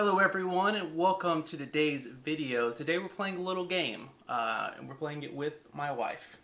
Hello everyone and welcome to today's video. Today we're playing a little game and we're playing it with my wife.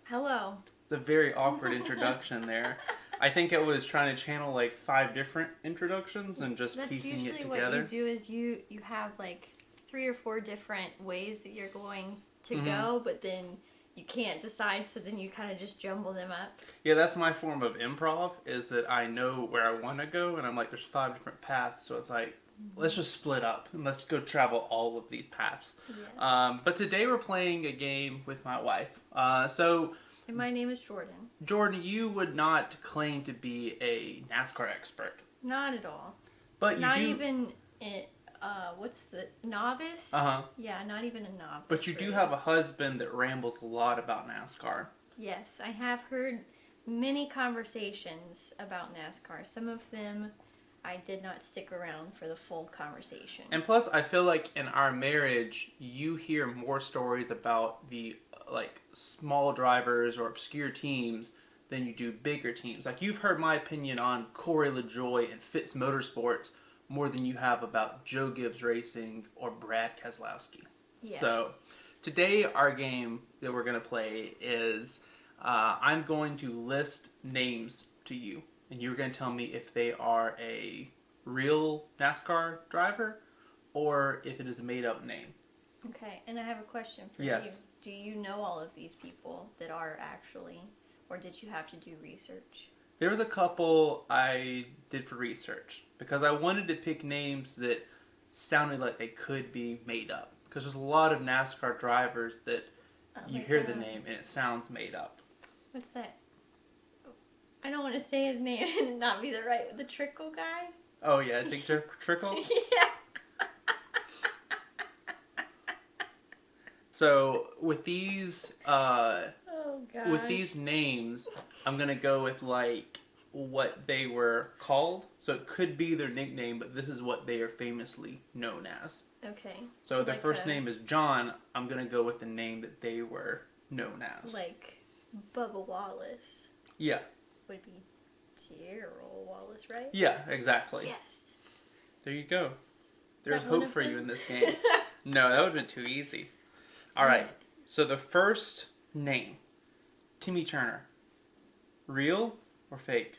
Hello. It's a very awkward introduction there. I think it was trying to channel like 5 different introductions and just piecing it together. That's usually what you do is you have like 3 or 4 different ways that you're going to go, but then you can't decide, so then you kind of just jumble them up. Yeah, that's my form of improv, is that I know where I want to go and I'm like there's 5 different paths, so it's like let's just split up and let's go travel all of these paths. Yes. But today we're playing a game with my wife. And my name is Jordan. Jordan, you would not claim to be a NASCAR expert. Not at all. But you not do... even, what's the, novice? Uh-huh. Yeah, not even a novice. But you do have a husband that rambles a lot about NASCAR. Yes, I have heard many conversations about NASCAR. Some of them I did not stick around for the full conversation. And plus, I feel like in our marriage, you hear more stories about the like small drivers or obscure teams than you do bigger teams. Like you've heard my opinion on Corey LaJoie and Fitz Motorsports more than you have about Joe Gibbs Racing or Brad Keselowski. Yes. So today our game that we're going to play is I'm going to list names to you. And you're going to tell me if they are a real NASCAR driver or if it is a made-up name. Okay, and I have a question for you. Do you know all of these people that are actually, or did you have to do research? There was a couple I did for research because I wanted to pick names that sounded like they could be made up. Because there's a lot of NASCAR drivers that you hear the name and it sounds made up. What's that? I don't want to say his name and not be the Trickle guy. Oh yeah, Dick Trickle? Yeah. So with these with these names, I'm gonna go with like what they were called. So it could be their nickname, but this is what they are famously known as. Okay. So if their first name is John, I'm gonna go with the name that they were known as. Like Bubba Wallace. Yeah. Would be Darrell Wallace, right? Yeah, exactly. Yes. There you go. There's hope for you in this game. No, that would have been too easy. All right. So the first name, Timmy Turner. Real or fake?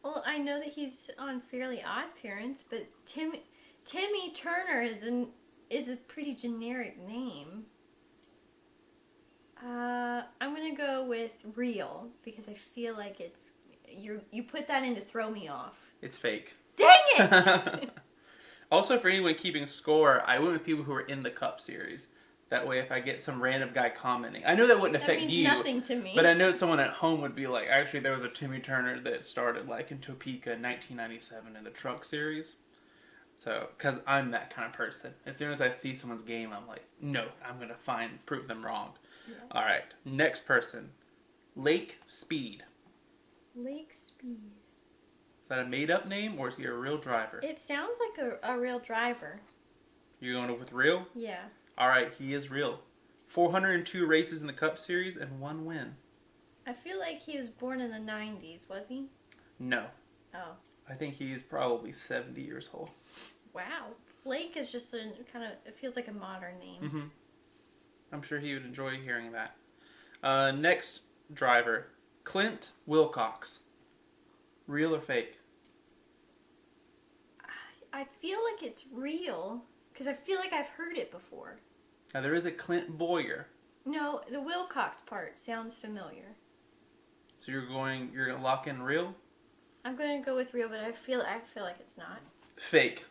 Well, I know that he's on Fairly Odd Parents, but Timmy Turner is a pretty generic name. I'm gonna go with real because I feel like you put that in to throw me off. It's fake. Dang it! Also, for anyone keeping score, I went with people who were in the Cup Series. That way, if I get some random guy commenting, I know that wouldn't affect you. That means nothing to me. But I know someone at home would be like, actually, there was a Timmy Turner that started like in Topeka in 1997 in the Truck Series. So, because I'm that kind of person. As soon as I see someone's game, I'm like, no, I'm going to prove them wrong. Yes. All right, next person. Lake Speed. Lake Speed. Is that a made-up name, or is he a real driver? It sounds like a real driver. You're going with real? Yeah. All right, he is real. 402 races in the Cup Series and 1 win. I feel like he was born in the 90s, was he? No. Oh. I think he's probably 70 years old. Wow. Lake is just it feels like a modern name. Mm-hmm. I'm sure he would enjoy hearing that. Next driver, Clint Wilcox. Real or fake? I feel like it's real because I feel like I've heard it before. Now there is a Clint Boyer. No, the Wilcox part sounds familiar. So you're gonna lock in real? I'm gonna go with real, but I feel like it's not. Fake.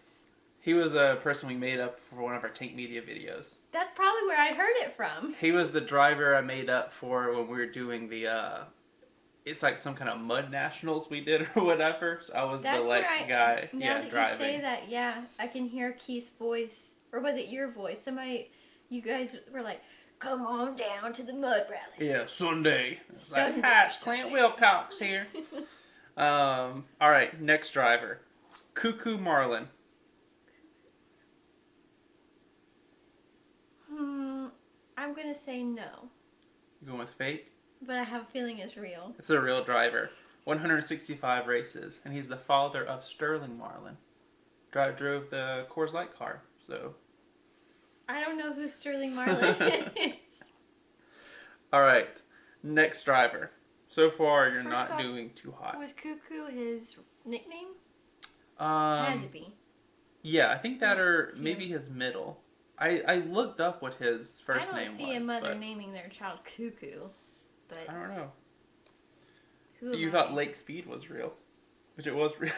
He was a person we made up for one of our Tank Media videos. That's probably where I heard it from. He was the driver I made up for when we were doing the, it's like some kind of mud nationals we did or whatever. So I was That's the guy, now that driving. you say that, yeah, I can hear Keith's voice. Or was it your voice? You guys were like, come on down to the mud rally. Yeah, Sunday. Sunday. Hi, it's Clint Wilcox here. All right, next driver. Cuckoo Marlin. I'm going to say no. You going with fake? But I have a feeling it's real. It's a real driver. 165 races, and he's the father of Sterling Marlin. drove the Coors Light car. So. I don't know who Sterling Marlin is. All right, next driver. So far, you're First not off, doing too hot. Was Cuckoo his nickname? Had to be. Yeah, I think that or See maybe him. his middle. I looked up what his first name was. I don't see a mother but naming their child Cuckoo, but I don't know. who You am thought I? Lake Speed was real, which it was real.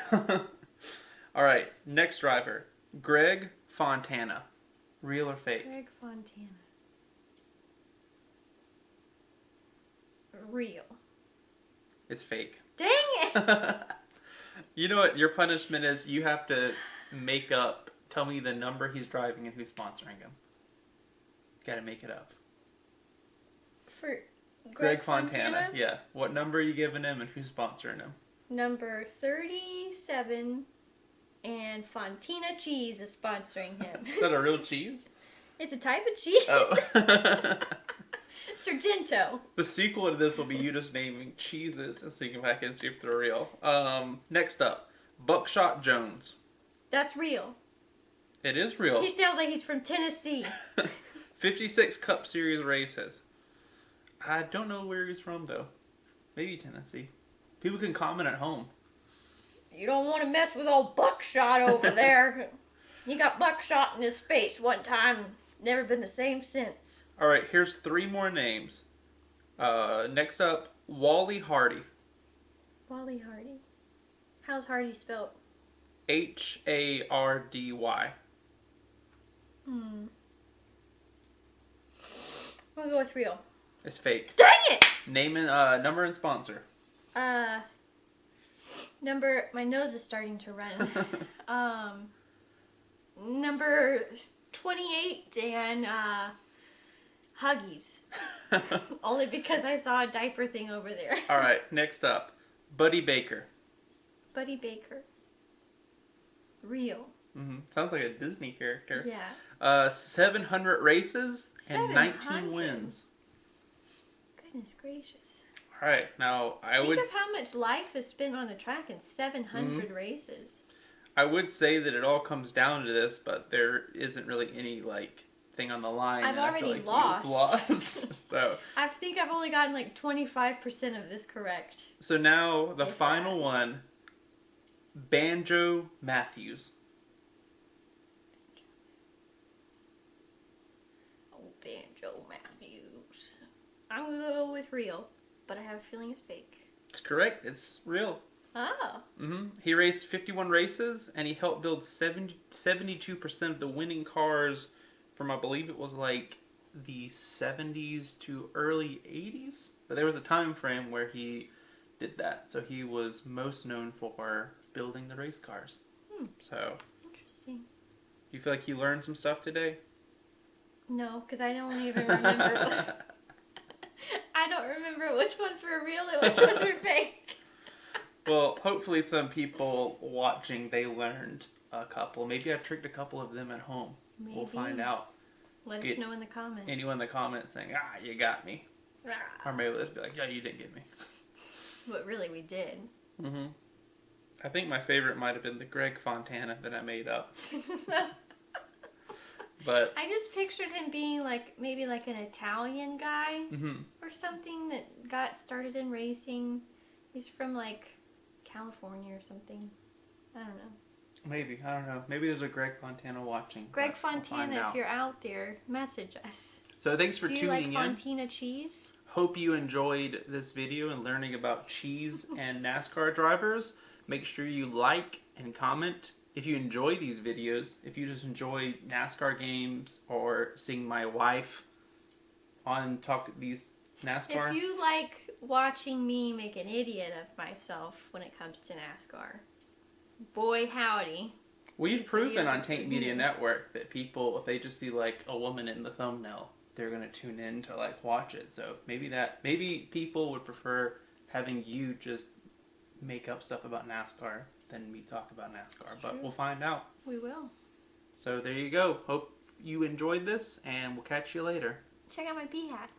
All right, next driver, Greg Fontana. Real or fake? Greg Fontana. Real. It's fake. Dang it! You know what your punishment is? You have to tell me the number he's driving and who's sponsoring him. Gotta make it up. For Greg Fontana. Yeah. What number are you giving him and who's sponsoring him? Number 37, and Fontina Cheese is sponsoring him. Is that a real cheese? It's a type of cheese. Oh. Sargento. The sequel to this will be you just naming cheeses and seeing if I can see if they're real. Next up, Buckshot Jones. That's real. It is real. He sounds like he's from Tennessee. 56 Cup Series races. I don't know where he's from, though. Maybe Tennessee. People can comment at home. You don't want to mess with old Buckshot over there. He got buckshot in his face one time. Never been the same since. All right, here's 3 more names. Next up, Wally Hardy. Wally Hardy. How's Hardy spelled? Hardy. We'll go with real. It's fake. Dang it! Name and number and sponsor. Number. My nose is starting to run. Number 28 and Huggies. Only because I saw a diaper thing over there. All right, next up, Buddy Baker. Buddy Baker. Real. Sounds like a Disney character. Yeah. 700 races and 19 700. wins. Goodness gracious. All right, now Think of how much life is spent on the track in 700 races. I would say that it all comes down to this, but there isn't really any thing on the line. I've and I feel already like you've lost. lost. So I think I've only gotten 25% of this correct. So now the If final that. one, Banjo Matthews. Oh, Banjo Matthews. I'm going to go with real, but I have a feeling it's fake. It's correct. It's real. Oh. He raced 51 races, and he helped build 72% of the winning cars from, I believe it was the 70s to early 80s. But there was a time frame where he did that. So he was most known for building the race cars. So, Interesting. you feel like you learned some stuff today? No, because I don't even remember. I don't remember which ones were real and which ones were fake. Well, hopefully some people watching, they learned a couple. Maybe I tricked a couple of them at home. Maybe. We'll find out. Let us know in the comments. Anyone in the comments saying, you got me. Ah. Or maybe they'll just be like, yeah, you didn't get me. But really, we did. I think my favorite might have been the Greg Fontana that I made up. But I just pictured him being maybe an Italian guy or something that got started in racing. He's from California or something. I don't know. maybe, I don't know. Maybe there's a Greg Fontana watching. Greg but we'll find Fontana, out. if you're out there, message us. So thanks for Do you tuning like in. Fontina cheese? Hope you enjoyed this video and learning about cheese and NASCAR drivers. Make sure you like and comment. If you enjoy these videos, if you just enjoy NASCAR games or seeing my wife on these NASCAR. If you like watching me make an idiot of myself when it comes to NASCAR, boy howdy. We've These proven videos on are Tank for Media you. Network that people, if they just see a woman in the thumbnail, they're going to tune in to watch it. So maybe people would prefer having you just make up stuff about NASCAR than me talk about NASCAR. But we'll find out. We will. So there you go. Hope you enjoyed this, and we'll catch you later. Check out my bee hat.